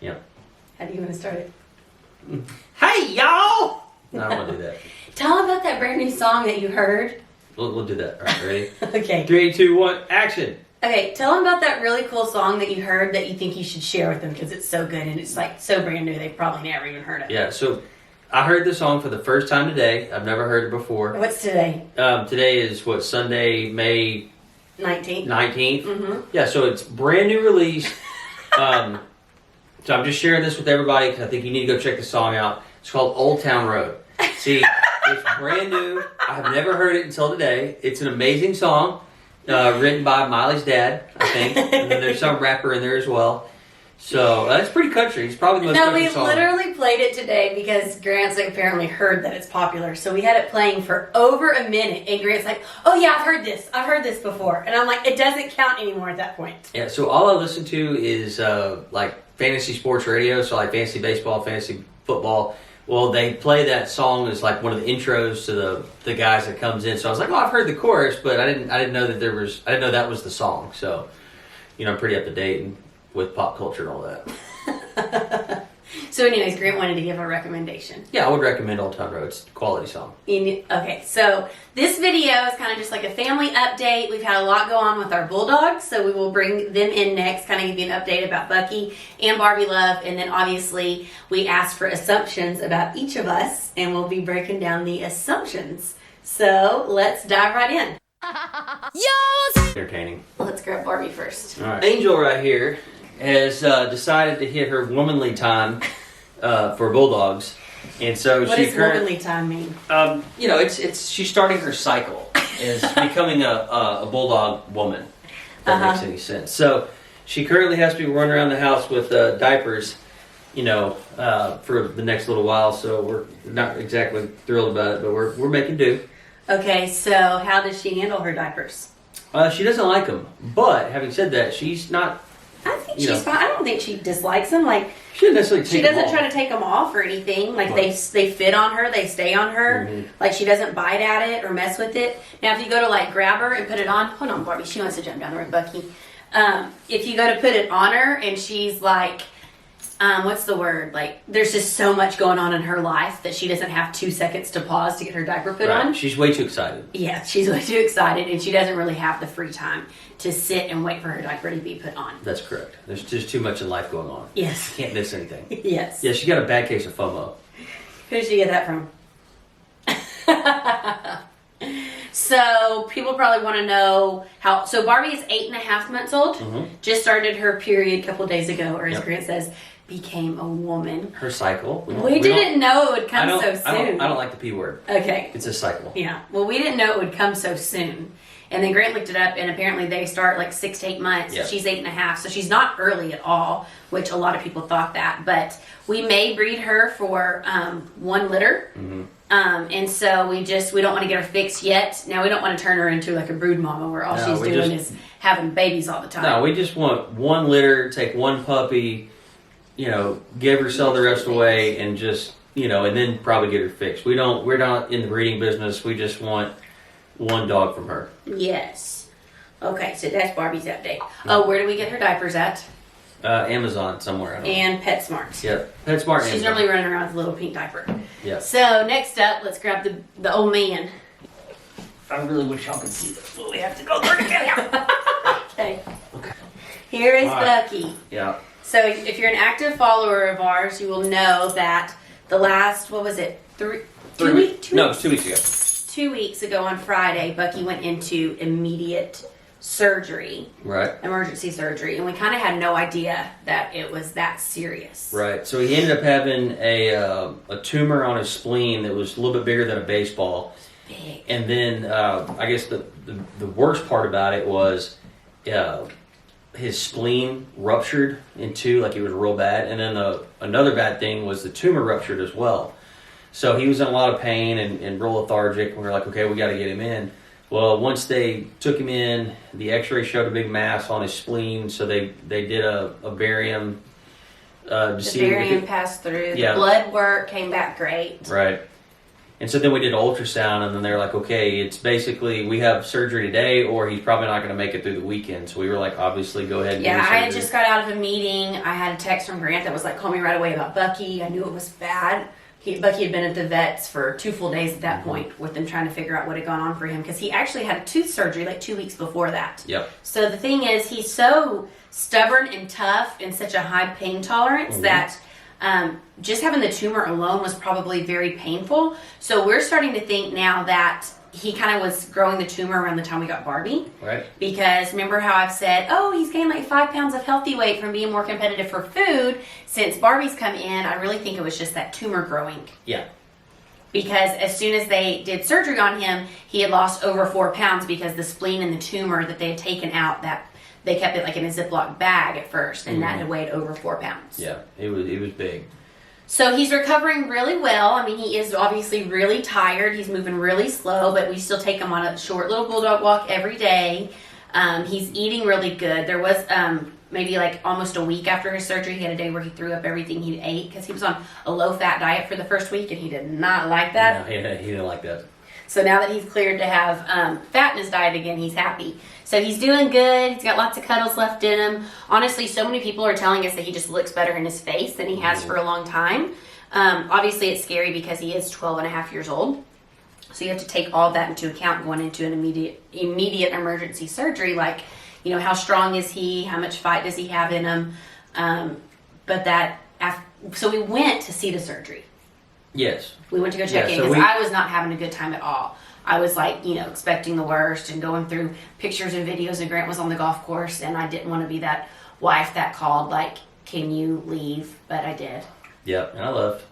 Yep. How do you want to start it? Hey, y'all! No, I don't want to do that. Tell them about that brand new song that you heard. We'll do that. All right, ready? Okay. 3, 2, 1, action! Okay, tell them about that really cool song that you heard that you think you should share with them because it's so good and it's like so brand new they've probably never even heard of it. Yeah, so I heard the song for the first time today. I've never heard it before. What's today? Today is what, Sunday, May 19th. 19th? Mm-hmm. Yeah, so it's brand new release. So I'm just sharing this with everybody because I think you need to go check the song out. It's called Old Town Road. See, it's brand new. I have never heard it until today. It's an amazing song. Written by Miley's dad, I think. And then there's some rapper in there as well. So that's pretty country. It's probably the most country song. No, we literally played it today because Grant's apparently heard that it's popular. So we had it playing for over a minute. And Grant's like, oh yeah, I've heard this. I've heard this before. And I'm like, it doesn't count anymore at that point. Yeah, so all I listen to is like fantasy sports radio. So like fantasy baseball, fantasy football. Well, they play that song as like one of the intros to the guys that comes in. So I was like, oh, I've heard the chorus, but I didn't know that I didn't know that was the song. So, you know, I'm pretty up to date with pop culture and all that. So anyways, Grant wanted to give a recommendation. Yeah, I would recommend Old Town Road. It's a quality song. Okay, so this video is kind of just like a family update. We've had a lot go on with our Bulldogs, so we will bring them in next, kind of give you an update about Bucky and Barbie Love, and then obviously we asked for assumptions about each of us, and we'll be breaking down the assumptions. So let's dive right in. Yo! Entertaining. Let's grab Barbie first. All right. Angel right here has decided to hit her womanly time for Bulldogs. And so what does womanly time mean? You know, it's she's starting her cycle as becoming a bulldog woman. If that makes any sense. So she currently has to be running around the house with diapers, you know, for the next little while. So we're not exactly thrilled about it, but we're making do. Okay, so how does she handle her diapers? She doesn't like them, but having said that, she's not. I think she's fine. I don't think she dislikes them. Like She doesn't necessarily take she doesn't them off. try to take them off or anything. Like Right. they fit on her, they stay on her. Mm-hmm. Like she doesn't bite at it or mess with it. Now, if you go to like grab her and put it on, hold on, Barbie, she wants to jump down the road, Bucky. If you go to put it on her and she's like, what's the word? Like there's just so much going on in her life that she doesn't have 2 seconds to pause to get her diaper put on. She's way too excited. Yeah, she's way too excited and she doesn't really have the free time to sit and wait for her diaper to be put on. That's correct. There's just too much in life going on. Yes. Can't miss anything. Yes. Yeah, she got a bad case of FOMO. Who did she get that from? So people probably want to know how. So Barbie is 8.5 months old. Mhm. Just started her period a couple days ago, or as Yep. Grant says, became a woman. Her cycle. We didn't know it would come so soon. I don't like the P word. Okay. It's a cycle. Yeah. Well, we didn't know it would come so soon. And then Grant looked it up, and apparently they start like 6 to 8 months. Yep. She's 8.5, so she's not early at all, which a lot of people thought that. But we may breed her for 1 litter. Mm-hmm. And so we don't want to get her fixed yet. Now we don't want to turn her into like a brood mama where all she's doing is having babies all the time. No, we just want 1 litter, take 1 puppy, you know, give her, sell the rest away, and just, you know, and then probably get her fixed. We're not in the breeding business. We just want 1 dog from her. Yes. Okay, so that's Barbie's update. Oh, where do we get her diapers at? Amazon somewhere. I don't know. And PetSmart. Yep. PetSmart. She's Amazon. normally running around with a little pink diaper. Yeah. So next up, let's grab the old man. I really wish y'all could see this, but we have to go there together. Okay. Here is All right. Bucky. Yeah. So if you're an active follower of ours, you will know that the last, what was it, 2 weeks? No, it was 2 weeks ago. 2 weeks ago on Friday, Bucky went into immediate surgery, Right. emergency surgery, and we kind of had no idea that it was that serious. Right. So he ended up having a tumor on his spleen that was a little bit bigger than a baseball. Big. And then I guess the worst part about it was his spleen ruptured in 2, like it was real bad. And then another bad thing was the tumor ruptured as well. So he was in a lot of pain and real lethargic. And we were like, okay, we got to get him in. Well, once they took him in, the x-ray showed a big mass on his spleen. So they did a barium. To The see if barium it- passed through. Yeah. The blood work came back great. Right. And so then we did an ultrasound, and then they're like, okay, it's basically we have surgery today, or he's probably not going to make it through the weekend. So we were like, obviously, go ahead and do Yeah, surgery. I had just got out of a meeting. I had a text from Grant that was like, call me right away about Bucky. I knew it was bad. Bucky had been at the vets for 2 full days at that point with them trying to figure out what had gone on for him because he actually had a tooth surgery like 2 weeks before that. Yep. So the thing is, he's so stubborn and tough and such a high pain tolerance that just having the tumor alone was probably very painful. So we're starting to think now that he kind of was growing the tumor around the time we got Barbie. Right. Because remember how I've said, oh, he's gained like 5 pounds of healthy weight from being more competitive for food since Barbie's come in. I really think it was just that tumor growing. Yeah. Because as soon as they did surgery on him, he had lost over 4 pounds because the spleen and the tumor that they had taken out, that they kept it like in a Ziploc bag at first, and that had weighed over 4 pounds. Yeah, it was big. So he's recovering really well. I mean, he is obviously really tired. He's moving really slow, but we still take him on a short little bulldog walk every day. He's eating really good. There was maybe like almost a week after his surgery, he had a day where he threw up everything he ate because he was on a low-fat diet for the first week, and he did not like that. No, he didn't like that. So now that he's cleared to have fat in his diet again, he's happy. So he's doing good. He's got lots of cuddles left in him. Honestly, so many people are telling us that he just looks better in his face than he has for a long time. Obviously, it's scary because he is 12 and a half years old. So you have to take all that into account going into an immediate emergency surgery. Like, you know, how strong is he? How much fight does he have in him? So we went to see the surgery. Yes. We went to go check in because I was not having a good time at all. I was like, you know, expecting the worst and going through pictures and videos, and Grant was on the golf course, and I didn't want to be that wife that called like, can you leave? But I did. Yep, and I left.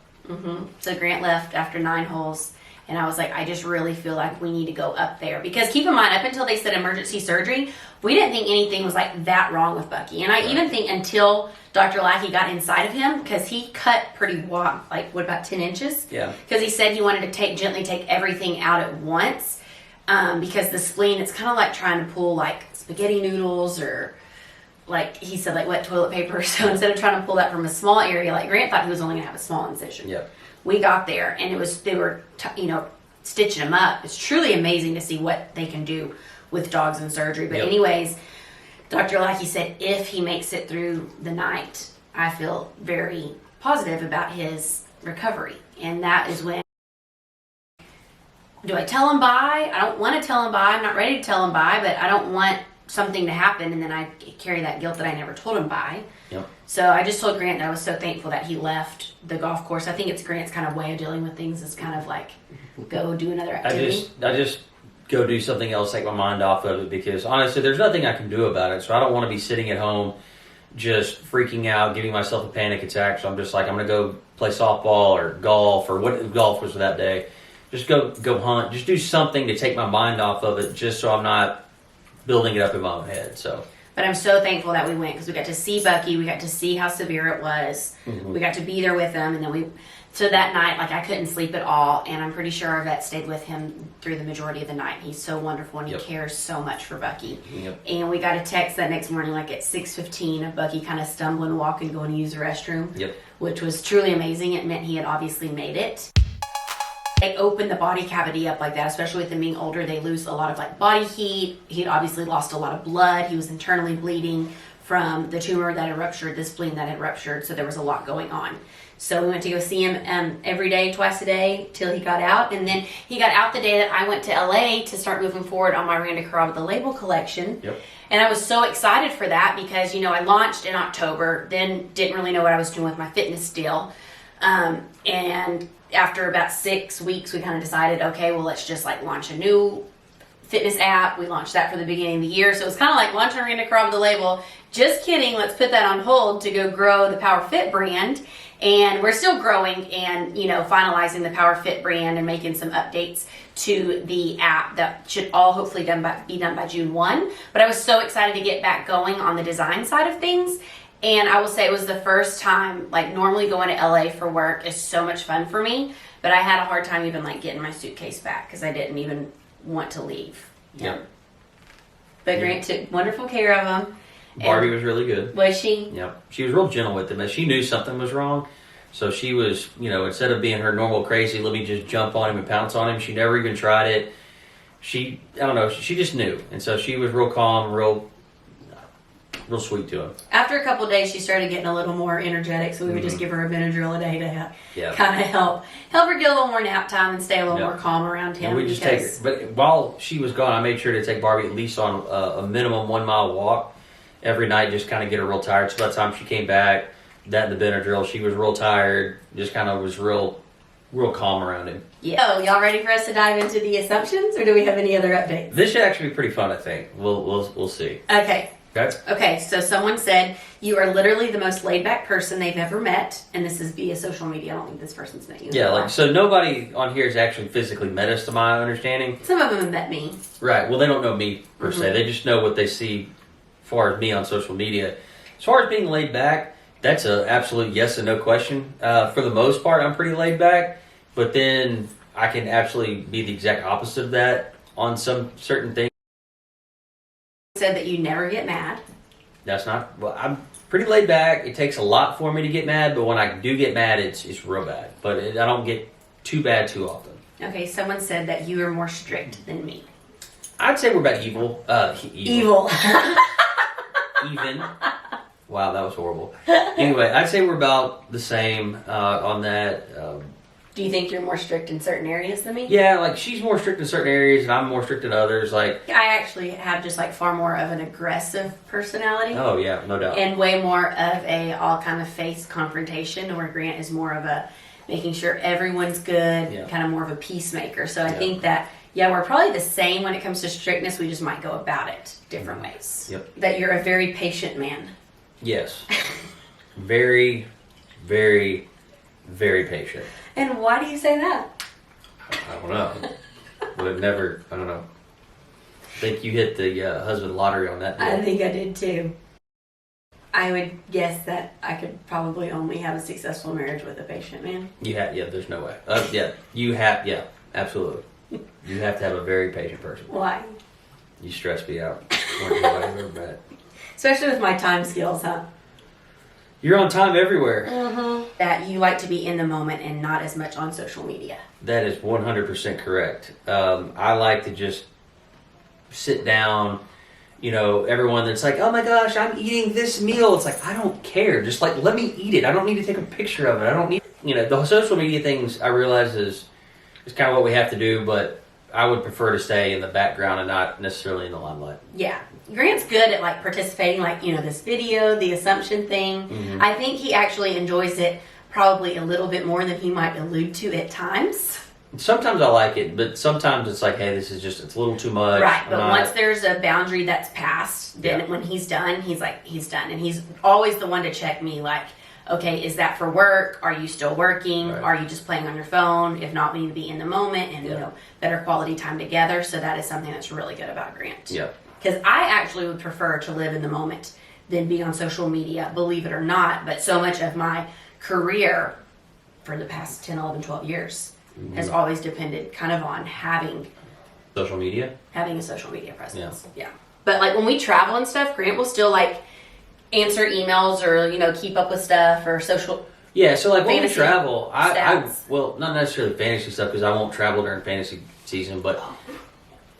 So Grant left after 9 holes, and I was like, I just really feel like we need to go up there. Because keep in mind, up until they said emergency surgery, we didn't think anything was like that wrong with Bucky. And I even think until Dr. Lackey got inside of him, because he cut pretty wide, like what, about 10 inches? Yeah. Because he said he wanted to gently take everything out at once. Because the spleen, it's kind of like trying to pull like spaghetti noodles or like he said, like wet toilet paper. So instead of trying to pull that from a small area, like Grant thought he was only going to have a small incision. Yep. We got there, and they were stitching him up. It's truly amazing to see what they can do with dogs in surgery. But anyways, Dr. Lackey said if he makes it through the night, I feel very positive about his recovery. And that is when, do I tell him bye? I don't want to tell him bye. I'm not ready to tell him bye, but I don't want something to happen and then I carry that guilt that I never told him bye. Yep. So I just told Grant that I was so thankful that he left the golf course. I think it's Grant's kind of way of dealing with things is kind of like go do another activity. I just go do something else, take my mind off of it, because honestly, there's nothing I can do about it. So I don't want to be sitting at home just freaking out, giving myself a panic attack. So I'm just like, I'm going to go play softball or golf or what golf was that day. Just go hunt. Just do something to take my mind off of it, just so I'm not building it up in my own head. So. But I'm so thankful that we went because we got to see Bucky. We got to see how severe it was. Mm-hmm. We got to be there with him. And then so that night, like I couldn't sleep at all. And I'm pretty sure our vet stayed with him through the majority of the night. He's so wonderful and he cares so much for Bucky. Yep. And we got a text that next morning, like at 6:15, of Bucky kind of stumbling, walking, going to use the restroom, which was truly amazing. It meant he had obviously made it. They open the body cavity up like that, especially with them being older. They lose a lot of like body heat. He'd obviously lost a lot of blood. He was internally bleeding from the tumor that had ruptured, the spleen that had ruptured. So there was a lot going on. So we went to go see him every day, twice a day, till he got out. And then he got out the day that I went to LA to start moving forward on my Randa Carrabba the label collection. Yep. And I was so excited for that because, you know, I launched in October, then didn't really know what I was doing with my fitness deal. And after about 6 weeks, we kind of decided, okay, well, let's just like launch a new fitness app. We launched that for the beginning of the year. So it's kind of like launching Randa Carrabba the label. Just kidding. Let's put that on hold to go grow the Power Fit brand. And we're still growing and, you know, finalizing the Power Fit brand and making some updates to the app that should all hopefully be done by June 1. But I was so excited to get back going on the design side of things. And I will say it was the first time, like normally going to LA for work is so much fun for me, but I had a hard time even like getting my suitcase back because I didn't even want to leave. Yep. But Grant took wonderful care of him. Barbie was really good. Was she? Yep. She was real gentle with him. If she knew something was wrong, So she was, instead of being her normal crazy, let me just jump on him and pounce on him, she never even tried it. She just knew. And so she was real calm, real sweet to him. After a couple of days, she started getting a little more energetic, so we would just give her a Benadryl a day to kind of help her get a little more nap time and stay a little more calm around him. And we just take her. But while she was gone, I made sure to take Barbie at least on a minimum 1 mile walk every night, just kind of get her real tired. So by the time she came back, that and the Benadryl, she was real tired, just kind of was real calm around him. Yeah. So, y'all ready for us to dive into the assumptions, or do we have any other updates? This should actually be pretty fun, I think. We'll see. Okay. Okay, so someone said you are literally the most laid-back person they've ever met, and this is via social media. I don't think this person's met you. Yeah, so nobody on here has actually physically met us, to my understanding. Some of them have met me. Right, well, they don't know me, per se. They just know what they see as far as me on social media. As far as being laid back, that's an absolute yes and no question. For the most part, I'm pretty laid back, but then I can absolutely be the exact opposite of that on some certain things. Said that you never get mad. That's not. Well, I'm pretty laid back. It takes a lot for me to get mad, but when I do get mad, it's real bad. But I don't get too bad too often. Okay, someone said that you are more strict than me. I'd say we're about evil. Evil. Even. Wow, that was horrible. Anyway, I'd say we're about the same on that. Do you think you're more strict in certain areas than me? Yeah, like she's more strict in certain areas, and I'm more strict in others. Like I actually have just like far more of an aggressive personality. Oh yeah, no doubt. And way more of a all kind of face confrontation, where Grant is more of a making sure everyone's good, kind of more of a peacemaker. So I think that we're probably the same when it comes to strictness. We just might go about it different ways. Yep. That you're a very patient man. Yes. Very, very, very patient. And why do you say that? I don't know. Would have never. I don't know. I think you hit the husband lottery on that deal. I think I did too. I would guess that I could probably only have a successful marriage with a patient man. There's no way. Absolutely. You have to have a very patient person. Why? You stress me out. More than anybody I've ever met. Especially with my time skills, huh? You're on time everywhere. That you like to be in the moment and not as much on social media. That is 100% correct. I like to just sit down. Everyone that's like, oh my gosh, I'm eating this meal. It's like, I don't care. Just like, let me eat it. I don't need to take a picture of it. I don't need, the social media things I realize is kind of what we have to do, but I would prefer to stay in the background and not necessarily in the limelight. Yeah. Grant's good at like participating, like, this video, the assumption thing. I think he actually enjoys it probably a little bit more than he might allude to at times. Sometimes I like it, but sometimes it's like, hey, it's a little too much. Right, but once there's a boundary that's passed, then when he's done, he's done. And he's always the one to check me, like, okay, is that for work? Are you still working? Right. Are you just playing on your phone? If not, we need to be in the moment and, better quality time together. So that is something that's really good about Grant. Yeah. Because I actually would prefer to live in the moment than be on social media, believe it or not. But so much of my career for the past 10, 11, 12 years has always depended kind of on having social media? Having a social media presence. Yeah. But like when we travel and stuff, Grant will still like answer emails or, keep up with stuff or social. Yeah, so like when we fantasy travel, I stats. not necessarily fantasy stuff because I won't travel during fantasy season, but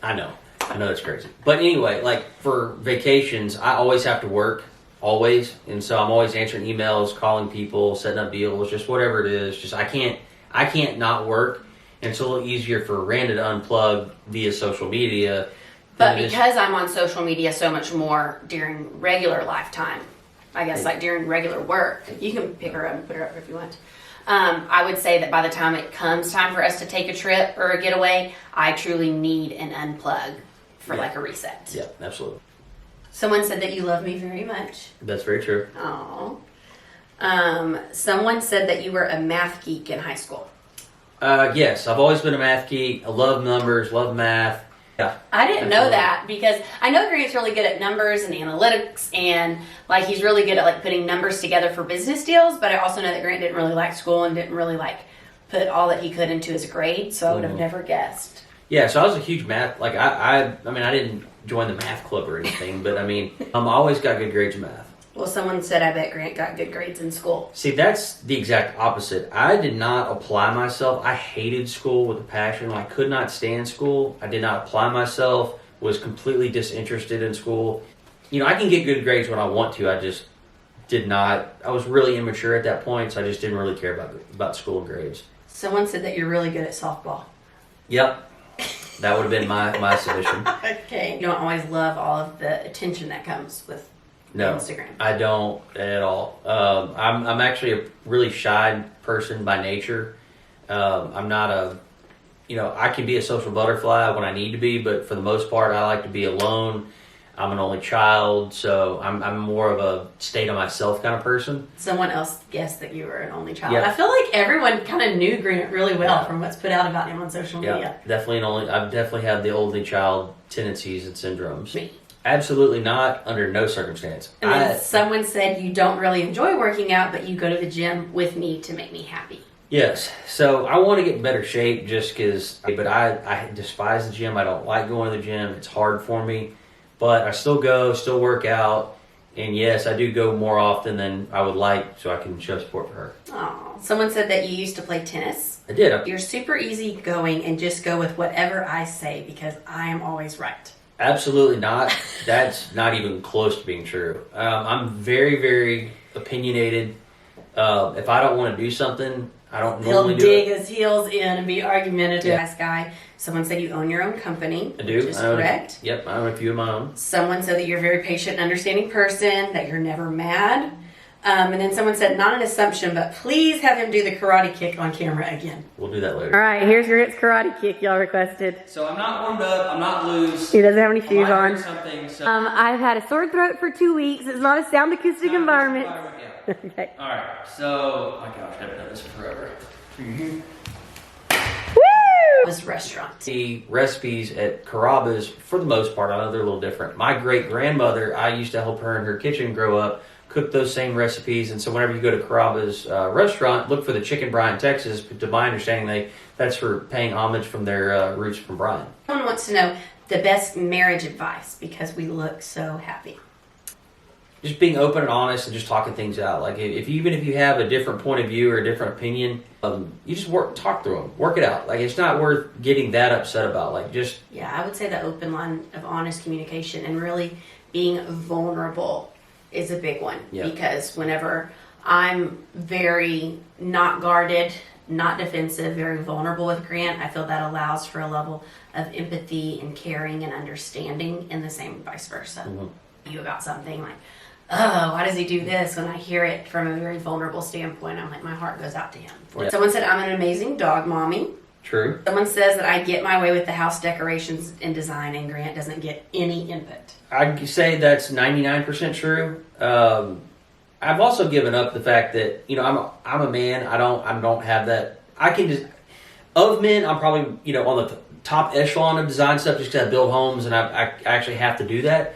I know that's crazy. But anyway, like for vacations, I always have to work, always. And so I'm always answering emails, calling people, setting up deals, just whatever it is. Just I can't not work. And it's a little easier for Randa to unplug via social media. But because I'm on social media so much more during regular lifetime, I guess like during regular work, you can pick her up and put her up if you want. I would say that by the time it comes time for us to take a trip or a getaway, I truly need an unplug for like a reset. Yeah, absolutely. Someone said that you love me very much. That's very true. Oh. Someone said that you were a math geek in high school. Yes, I've always been a math geek. I love numbers, love math. Yeah, I didn't know that because I know Grant's really good at numbers and analytics and like he's really good at like putting numbers together for business deals, but I also know that Grant didn't really like school and didn't really like put all that he could into his grades, so I would have never guessed. Yeah, so I was a huge math, I didn't join the math club or anything, but I always got good grades in math. Well, someone said, I bet Grant got good grades in school. See, that's the exact opposite. I did not apply myself. I hated school with a passion. I could not stand school. I did not apply myself, was completely disinterested in school. I can get good grades when I want to. I just did not. I was really immature at that point, so I just didn't really care about school and grades. Someone said that you're really good at softball. Yep. That would have been my submission. Okay. You don't always love all of the attention that comes with Instagram. I don't at all. I'm actually a really shy person by nature. I'm not I can be a social butterfly when I need to be, but for the most part, I like to be alone. I'm an only child, so I'm more of a stay to myself kind of person. Someone else guessed that you were an only child. Yep. I feel like everyone kind of knew Grant really well from what's put out about him on social media. Definitely I've definitely had the only child tendencies and syndromes. Me. Absolutely not, under no circumstance. And then someone said you don't really enjoy working out, but you go to the gym with me to make me happy. Yes, so I want to get in better shape but I despise the gym. I don't like going to the gym. It's hard for me, but I still work out, and yes, I do go more often than I would like, so I can show support for her. Oh, someone said that you used to play tennis. I did. You're super easygoing and just go with whatever I say because I am always right. Absolutely not. That's not even close to being true. I'm very, very opinionated. If I don't want to do something, I don't normally do it. He'll dig his heels in and be argumentative. Nice guy. Someone said you own your own company. I do. Which is correct. Yep, I own a few of my own. Someone said that you're a very patient and understanding person, that you're never mad. And then someone said, not an assumption, but please have him do the karate kick on camera again. We'll do that later. All right, here's Grant's karate kick y'all requested. So I'm not warmed up. I'm not loose. He doesn't have any shoes I on. Something, so I've had a sore throat for 2 weeks. It's not a sound acoustic environment. Yeah. Okay. All right. So, my gosh, I haven't done this in forever. Woo! This restaurant. The recipes at Carrabba's, for the most part, I know they're a little different. My great-grandmother, I used to help her in her kitchen grow up, cook those same recipes, and so whenever you go to Carrabba's restaurant, look for the Chicken Bryan, Texas. But to my understanding, that's for paying homage from their roots from Bryan. Someone wants to know the best marriage advice because we look so happy. Just being open and honest and just talking things out. Like even if you have a different point of view or a different opinion, you just talk through them, work it out. Like it's not worth getting that upset about. Yeah, I would say the open line of honest communication and really being vulnerable is a big one. Yeah. Because whenever I'm very not guarded, not defensive, very vulnerable with Grant, I feel that allows for a level of empathy and caring and understanding, and the same vice versa. Mm-hmm. You about something like, oh, why does he do this? When I hear it from a very vulnerable standpoint, I'm like, my heart goes out to him. Yeah. Someone said I'm an amazing dog mommy. True. Someone says that I get my way with the house decorations and design, and Grant doesn't get any input. I'd say that's 99% true. I've also given up the fact that I'm a man. I don't have that. I can just of men. I'm probably on the top echelon of design stuff just because I build homes and I actually have to do that.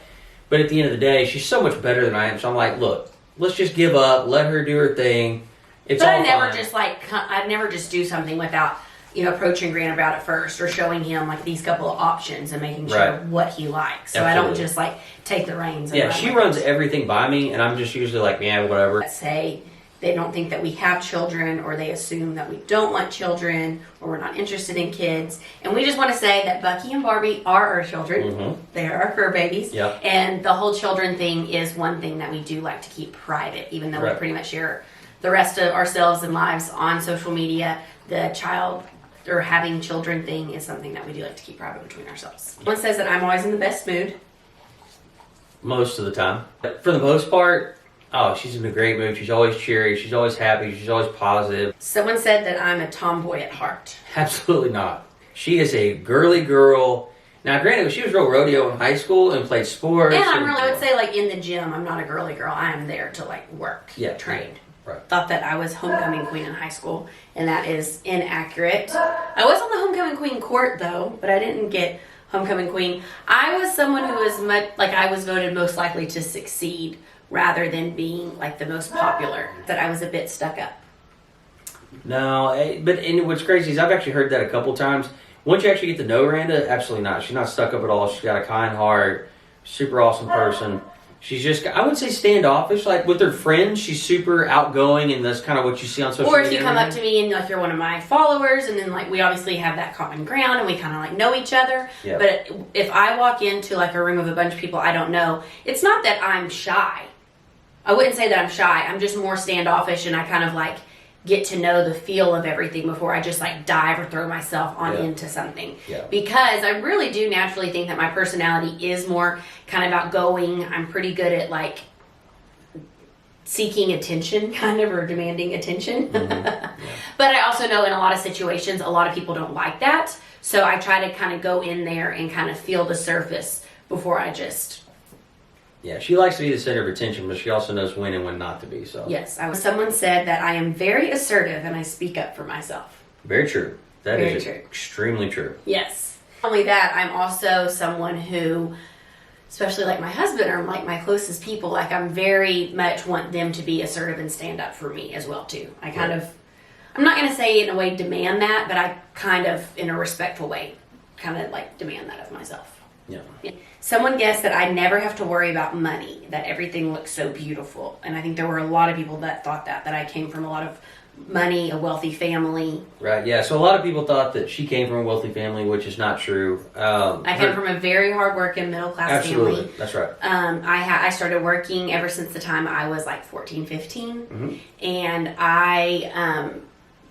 But at the end of the day, she's so much better than I am. So I'm like, look, let's just give up. Let her do her thing. It's all fine. I'd never just do something without approaching Grant about it first or showing him like these couple of options and making sure what he likes. So Absolutely. I don't just like take the reins. Yeah, she runs everything by me, and I'm just usually like, yeah, whatever. Let's say they don't think that we have children, or they assume that we don't want children, or we're not interested in kids. And we just want to say that Bucky and Barbie are our children. Mm-hmm. They are our fur babies. Yep. And the whole children thing is one thing that we do like to keep private, even though we pretty much share the rest of ourselves and lives on social media. The child or having children thing is something that we do like to keep private between ourselves. One says that I'm always in the best mood. Most of the time. But for the most part, she's in a great mood. She's always cheery. She's always happy. She's always positive. Someone said that I'm a tomboy at heart. Absolutely not. She is a girly girl. Now, granted, she was real rodeo in high school and played sports. And I would say, like, in the gym, I'm not a girly girl. I am there to, like, work, train. Right. Thought that I was homecoming queen in high school, and that is inaccurate. I was on the homecoming queen court, though, but I didn't get homecoming queen. I was someone who was I was voted most likely to succeed rather than being, like, the most popular. That I was a bit stuck up. No, and what's crazy is I've actually heard that a couple times. Once you actually get to know Randa, absolutely not. She's not stuck up at all. She's got a kind heart, super awesome person. She's just, I would say standoffish. Like with her friends, she's super outgoing, and that's kind of what you see on social media. Or if you come up to me and like you're one of my followers, and then like we obviously have that common ground and we kind of like know each other. Yeah. But if I walk into like a room of a bunch of people I don't know, it's not that I'm shy. I wouldn't say that I'm shy. I'm just more standoffish, and I kind of like get to know the feel of everything before I just like dive or throw myself on into something. Yeah. Because I really do naturally think that my personality is more kind of outgoing. I'm pretty good at like seeking attention kind of, or demanding attention. Yeah. But I also know in a lot of situations, a lot of people don't like that. So I try to kind of go in there and kind of feel the surface before I just... Yeah, she likes to be the center of attention, but she also knows when and when not to be. So Yes, someone said that I am very assertive and I speak up for myself. very true. That Very is true. extremely true. Yes. Not only that, I'm also someone who, especially like my husband or like my closest people, like I'm very much want them to be assertive and stand up for me as well too. I kind of, I'm not going to say in a way demand that, but I kind of, in a respectful way, kind of like demand that of myself. Yeah. Someone guessed that I never have to worry about money, that everything looks so beautiful. And I think there were a lot of people that thought that I came from a lot of money, a wealthy family. Right, yeah. So a lot of people thought that she came from a wealthy family, which is not true. I came from a very hardworking middle-class Absolutely, family. that's right. I started working ever since the time I was like 14, 15. Mm-hmm. And I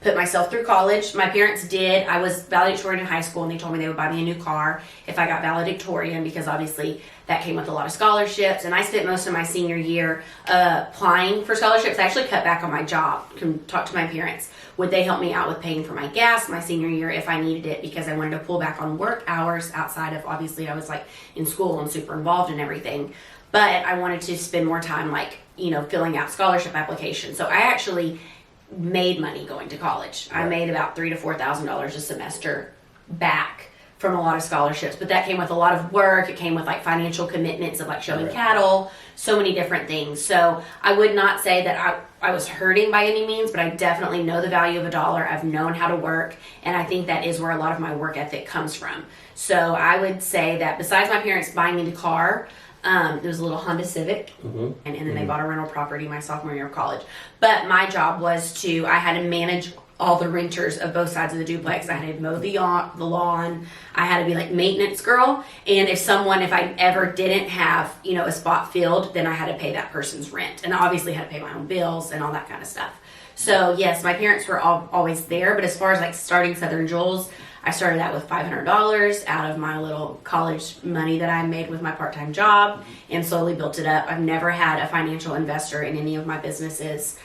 put myself through college. My parents did. I was valedictorian in high school, and they told me they would buy me a new car if I got valedictorian, because obviously that came with a lot of scholarships. And I spent most of my senior year applying for scholarships. I actually cut back on my job. Can talk to my parents. Would they help me out with paying for my gas my senior year if I needed it, because I wanted to pull back on work hours outside of, obviously I was like in school and super involved in everything. But I wanted to spend more time like, filling out scholarship applications. So I actually made money going to college. I made about $3,000 to $4,000 a semester back from a lot of scholarships, but that came with a lot of work. It came with like financial commitments of like showing cattle, so many different things. So I would not say that I was hurting by any means, but I definitely know the value of a dollar. I've known how to work, and I think that is where a lot of my work ethic comes from. So I would say that besides my parents buying me the car, there was a little Honda Civic, and then they bought a rental property my sophomore year of college. But my job was I had to manage all the renters of both sides of the duplex. I had to mow the lawn. I had to be like maintenance girl. And if I ever didn't have, a spot filled, then I had to pay that person's rent. And I obviously had to pay my own bills and all that kind of stuff. So yes, my parents were always there. But as far as like starting Southern Jewels, I started out with $500 out of my little college money that I made with my part-time job, and slowly built it up. I've never had a financial investor in any of my businesses.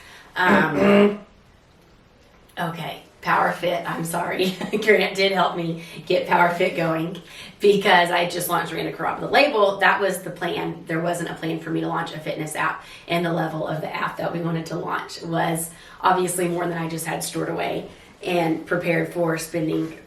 Okay, PowerFit, I'm sorry. Grant did help me get PowerFit going, because I just launched Randa Carrabba, the label. That was the plan. There wasn't a plan for me to launch a fitness app, and the level of the app that we wanted to launch was obviously more than I just had stored away and prepared for spending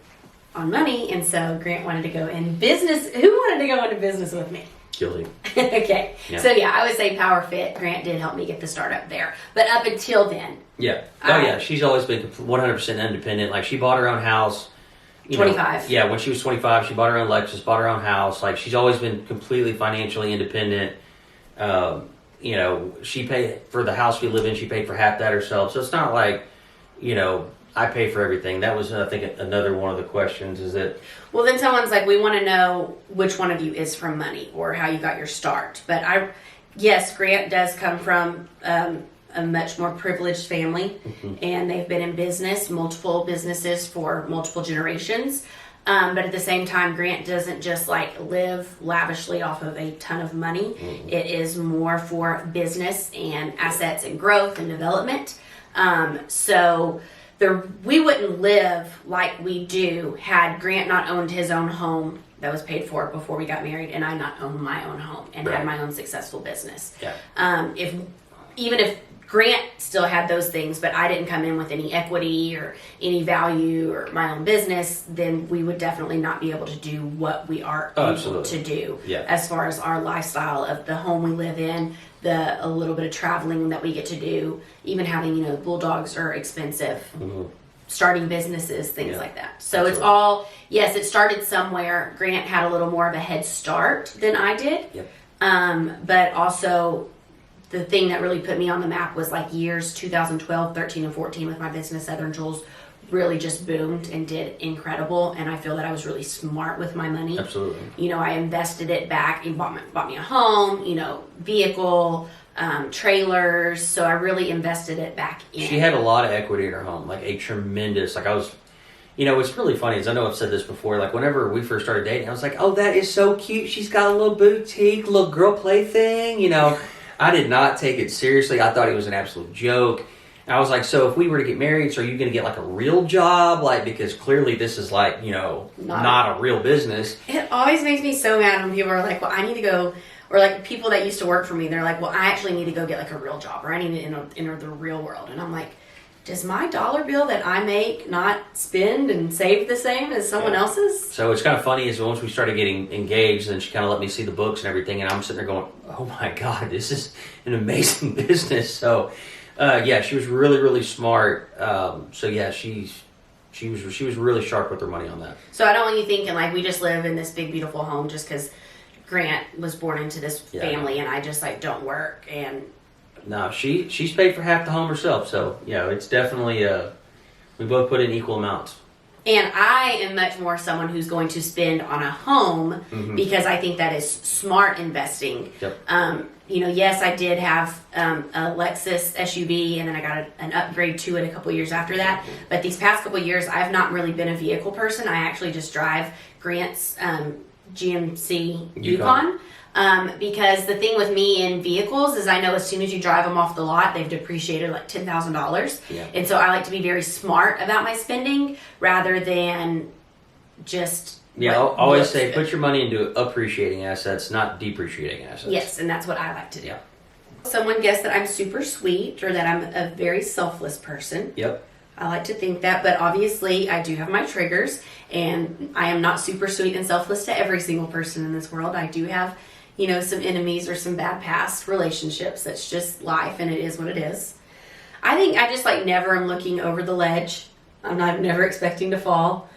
on money. And so Grant wanted to go in business. Who wanted to go into business with me? Guilty. Okay. Yeah. So yeah, I would say PowerFit. Grant did help me get the startup there. But up until then. Yeah. Oh yeah. She's always been 100% independent. Like she bought her own house. 25. Yeah. When she was 25, she bought her own Lexus, bought her own house. Like she's always been completely financially independent. She paid for the house we live in. She paid for half that herself. So it's not like, I pay for everything. That was, I think, another one of the questions is that... Well, then someone's like, we want to know which one of you is from money or how you got your start. But yes, Grant does come from a much more privileged family, and they've been in business, multiple businesses for multiple generations. But at the same time, Grant doesn't just like live lavishly off of a ton of money. It is more for business and assets and growth and development. We wouldn't live like we do had Grant not owned his own home that was paid for before we got married, and I not owned my own home and had my own successful business. Yeah. If Grant still had those things, but I didn't come in with any equity or any value or my own business, then we would definitely not be able to do what we are able to do as far as our lifestyle of the home we live in, a little bit of traveling that we get to do, even having, Bulldogs are expensive, starting businesses, things like that. So it's all, yes, it started somewhere. Grant had a little more of a head start than I did. Yep. But also the thing that really put me on the map was like years 2012, 13, and 14 with my business, Southern Jewels, really just boomed and did incredible. And I feel that I was really smart with my money. Absolutely. You know, I invested it back. You bought me a home, you know, vehicle, trailers. So I really invested it back in. She had a lot of equity in her home, like a tremendous, like I was, you know, what's really funny is I know I've said this before, like whenever we first started dating, I was like, oh, that is so cute. She's got a little boutique, little girl play thing, you know. I did not take it seriously. I thought it was an absolute joke. I was like, so if we were to get married, so are you going to get like a real job? Like, because clearly this is like, you know, not a real business. It always makes me so mad when people are like, well, I need to go, or like people that used to work for me, they're like, well, I actually need to go get like a real job, or I need to enter the real world. And I'm like, does my dollar bill that I make not spend and save the same as someone else's? So it's kind of funny is once we started getting engaged, then she kind of let me see the books and everything, and I'm sitting there going, oh my God, this is an amazing business. So yeah, she was really, really smart. So yeah, she was really sharp with her money on that. So I don't want you thinking like we just live in this big, beautiful home just because Grant was born into this family and I just like don't work. And no, she's paid for half the home herself. So yeah, it's definitely we both put in equal amounts. And I am much more someone who's going to spend on a home because I think that is smart investing. Yep. You know, yes, I did have a Lexus SUV, and then I got an upgrade to it a couple years after that. But these past couple years, I've not really been a vehicle person. I actually just drive Grant's GMC Yukon. Because the thing with me in vehicles is I know as soon as you drive them off the lot, they've depreciated like $10,000. Yeah. And so I like to be very smart about my spending rather than just... Yeah, I'll always say put your money into appreciating assets, not depreciating assets. Yes, and that's what I like to do. Someone guessed that I'm super sweet or that I'm a very selfless person. Yep. I like to think that, but obviously I do have my triggers, and I am not super sweet and selfless to every single person in this world. I do have, you know, some enemies or some bad past relationships. That's just life, and it is what it is. I think I just like never am looking over the ledge. I'm never expecting to fall.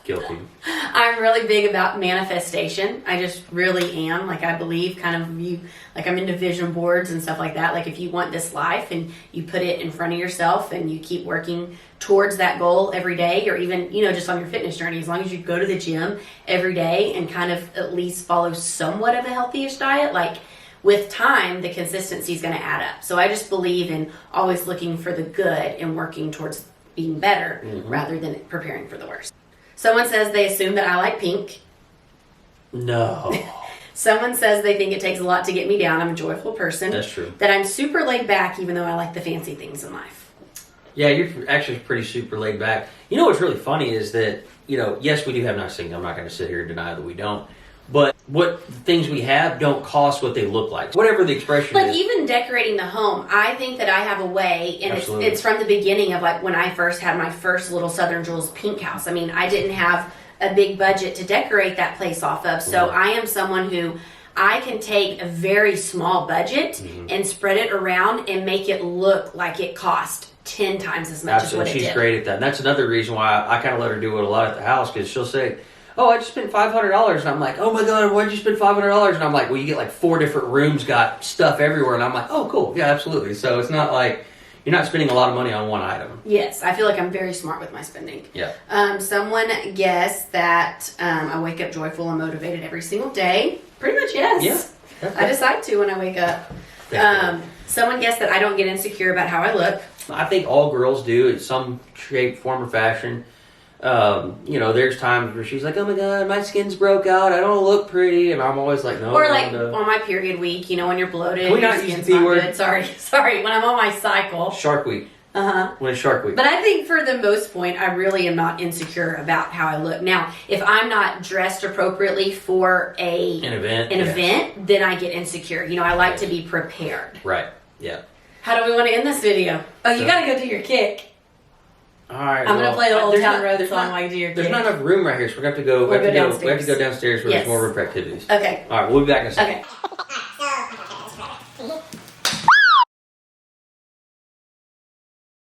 Guilty. I'm really big about manifestation. I just really am. Like I believe kind of you, like I'm into vision boards and stuff like that. Like if you want this life and you put it in front of yourself and you keep working towards that goal every day, or even, you know, just on your fitness journey, as long as you go to the gym every day and kind of at least follow somewhat of a healthy-ish diet, like with time, the consistency is going to add up. So I just believe in always looking for the good and working towards being better rather than preparing for the worst. Someone says they assume that I like pink. No. Someone says they think it takes a lot to get me down. I'm a joyful person. That's true. That I'm super laid back even though I like the fancy things in life. Yeah, you're actually pretty super laid back. You know what's really funny is that, you know, yes, we do have nice things. I'm not going to sit here and deny that we don't. But what things we have don't cost what they look like. Whatever the expression like is. Even decorating the home, I think that I have a way, and it's from the beginning of like when I first had my first little Southern Jewels pink house. I mean, I didn't have a big budget to decorate that place off of. So I am someone who I can take a very small budget and spread it around and make it look like it cost 10 times as much as what it did. She's great at that. And that's another reason why I kind of let her do it a lot at the house, because she'll say, oh, I just spent $500. And I'm like, oh my God, why'd you spend $500? And I'm like, well, you get like 4 different rooms, got stuff everywhere. And I'm like, oh, cool. Yeah, absolutely. So it's not like you're not spending a lot of money on one item. Yes, I feel like I'm very smart with my spending. Yeah. Someone guessed that I wake up joyful and motivated every single day. Pretty much, yes. Yeah. I decide to when I wake up. Someone guessed that I don't get insecure about how I look. I think all girls do in some shape, form, or fashion. You know, there's times where she's like, oh my God, my skin's broke out, I don't look pretty, and I'm always like, no. Or like on my period week, you know, when you're bloated, Can we your not use skin's the not word? good. Sorry, when I'm on my cycle. Shark Week. When it's Shark Week. But I think for the most point, I really am not insecure about how I look. Now, if I'm not dressed appropriately for an event, then I get insecure. You know, I like to be prepared. Right. Yeah. How do we want to end this video? Oh, you got to go do your kick. All right. I'm going to play the Old Town Road there's song while you do your kick. There's not enough room right here, so we're going to have to go. We'll we have go to go downstairs where Yes. there's more room for activities. Okay. All right. We'll be back in a second. Okay.